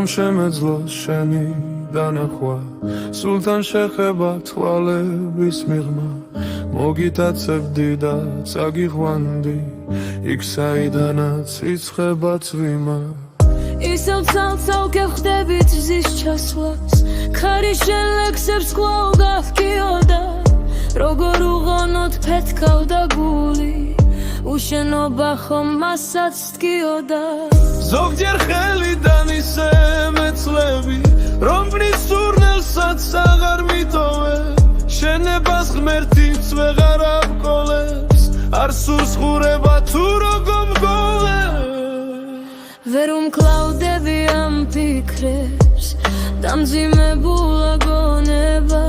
რომ შემეძლო შენი დანახვა სულთან შეხება თვალების მიღმა მოგიტაცებდი და წაგიყვანდი იქ საიდანაც იცხება წვიმა ისევ ცალ-ცალ გეხვდებით ზის ჩასვლას ქარი შენ ლექსებს კვლავ გავკიოდა როგორ უღონოდ ფეთქავდა გული უშენობა ხომ მასაც თქიოდა ზოგჯერ ხელიდან ისე მეცლები რომ ვნის სურნელსაც აღარ მიტოვე შენებას ღმერთიც ვეღარ აბკოლებს არ სურს ხურება თუ როგორ მგოლე ვერ უმკლავდები ამ ფიქრებს დამძიმებულა გონება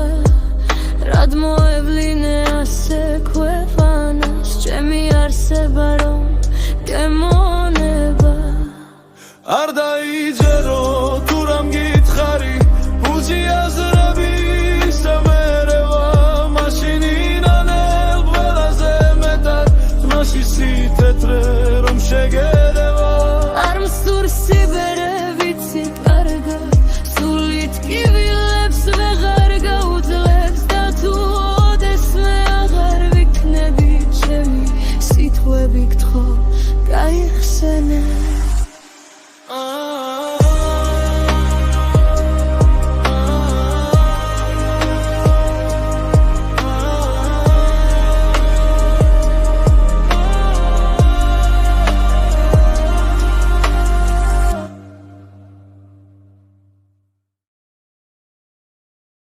რად მოევლინე ასე ქვეყანას ჩემი არსება რომ გემონება არ დაიჯერა